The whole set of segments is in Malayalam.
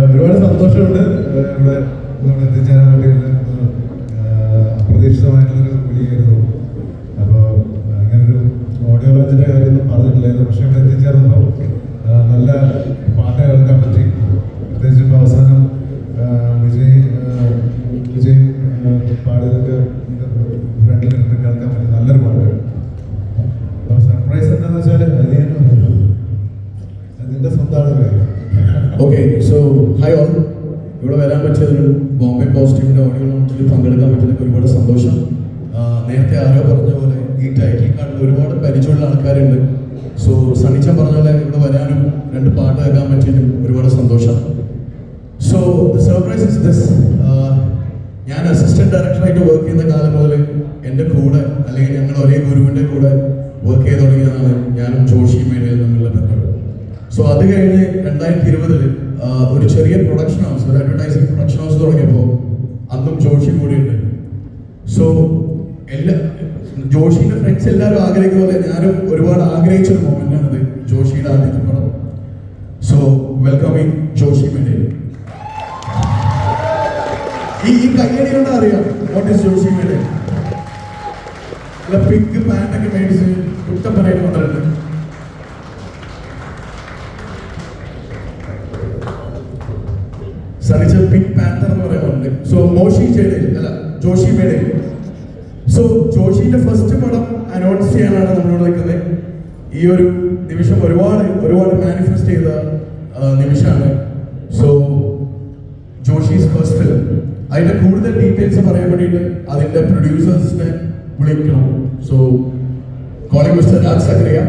ഒരുപാട് സന്തോഷമുണ്ട് ഇവിടെ നമ്മൾ എത്തിച്ചേരാൻ വേണ്ടിയിട്ട്. അപ്രതീക്ഷിതമായിട്ടുള്ളൊരു വിളിയായിരുന്നു. അപ്പോൾ അങ്ങനൊരു ഓഡിയോ ലോഞ്ചിൻ്റെ കാര്യമൊന്നും പറഞ്ഞിട്ടില്ലായിരുന്നു. പക്ഷേ ഇവിടെ എത്തിച്ചേർന്നപ്പോൾ നല്ല പാട്ട് കേൾക്കാൻ പറ്റി. പ്രത്യേകിച്ച് ഇപ്പോൾ അവസാനം വിജയ് പാടിയതൊക്കെ ഫ്രണ്ടിൽ നിന്ന് കേൾക്കാൻ പറ്റി. നല്ലൊരു പാട്ട്. സർപ്രൈസ് എന്താണെന്ന് വെച്ചാൽ അതിൻ്റെ സ്വന്തമാണ്. Okay, so hi all. ഇവിടെ വരാൻ പറ്റിയതിൽ ബോംബെ പോസിറ്റീവിൻ്റെ ഓഡിയോ ലോഞ്ചിൽ പങ്കെടുക്കാൻ പറ്റിയതിൽ ഒരുപാട് സന്തോഷം. നേരത്തെ ആരോ പറഞ്ഞ പോലെ ഈ ടൈറ്റിൽ കാർഡിൽ ഒരുപാട് പരിചയമുള്ള ആൾക്കാരുണ്ട്. സോ സണ്ണിച്ചൻ പറഞ്ഞ പോലെ ഇവിടെ വരാനും 2 പാട്ട് കേൾക്കാൻ പറ്റിയതിലും ഒരുപാട് സന്തോഷം. So the surprise is this. ഞാൻ അസിസ്റ്റന്റ് ഡയറക്ടറായിട്ട് വർക്ക് ചെയ്യുന്ന കാലം മുതൽ എൻ്റെ കൂടെ അല്ലെങ്കിൽ ഞങ്ങൾ ഒരേ ഗുരുവിൻ്റെ കൂടെ വർക്ക് ചെയ്ത് തുടങ്ങിയതാണ് ഞാനും ജോഷി മേഡയിൽ നിന്നുള്ള ബന്ധം. സോ അത് കഴിഞ്ഞ് 2020 ഒരു ചെറിയ പ്രൊഡക്ഷൻ ഹൗസ്, ഒരു അഡ്വർടൈസിംഗ് പ്രൊഡക്ഷൻ ഹൗസ് തുടങ്ങിയപ്പോൾ അന്നും ജോഷി കൂടിയുണ്ട്. സോ ജോഷിയുടെ ഫ്രണ്ട്സ് എല്ലാവരും ആഗ്രഹിക്കുന്ന പോലെ ഞാനും ഒരുപാട് ആഗ്രഹിച്ചൊരു മൊമെന്റ് ആണിത്, ജോഷിയുടെ ആദ്യത്തെ പടം. So welcoming Joshi Medayil. ഈ കയ്യടി കൊണ്ട് അറിയാം what is Joshi Medayil. Pink പാൻറ്റൊക്കെ മേടിച്ച് കുട്ടപ്പനായിട്ട് വന്നിട്ടുണ്ട്. സണിച്ച പിങ്ക് പാന്തർ എന്ന് പറയാറുണ്ട്. സോ ജോഷി മേഡയിൽ. സോ ജോഷിന്റെ ഫസ്റ്റ് പടം അനൗൺസ് ചെയ്യാനാണ് നമ്മളോട് നിൽക്കുന്നത്. ഈ ഒരു നിമിഷം ഒരുപാട് മാനിഫെസ്റ്റ് ചെയ്ത നിമിഷമാണ്. സോ ജോഷീസ് ഫസ്റ്റ് ഫിലിം, അതിന്റെ കൂടുതൽ ഡീറ്റെയിൽസ് പറയാൻ വേണ്ടിയിട്ട് അതിന്റെ പ്രൊഡ്യൂസേഴ്സിനെ വിളിക്കണം. So calling mister Raj Zachariah.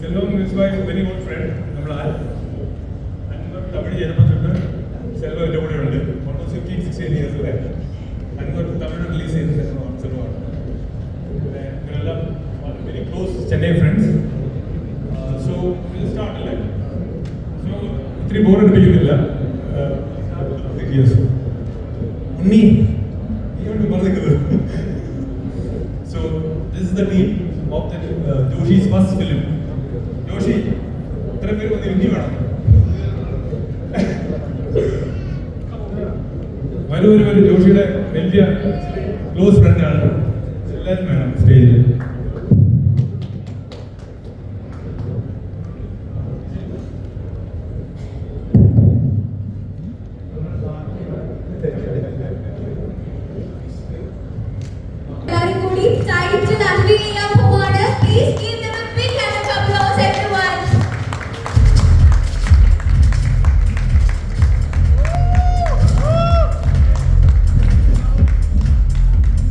Selvam is my very good friend. Tamil Jerman Selvam is almost 15-16 years away. I'm going to Tamil release in Selvam. Very close Chennai friends. So we'll start like. So 3 board and Pillavilla. Yes. Unni. So this is the team of the Joshi's first film. Joshi, ഇത്ര പേര് വന്ന് ഇനി വേണം. വരൂ ജോഷിയുടെ വലിയ ക്ലോസ് ഫ്രണ്ടാണ്. എല്ലാവരും വേണം സ്റ്റേജിൽ.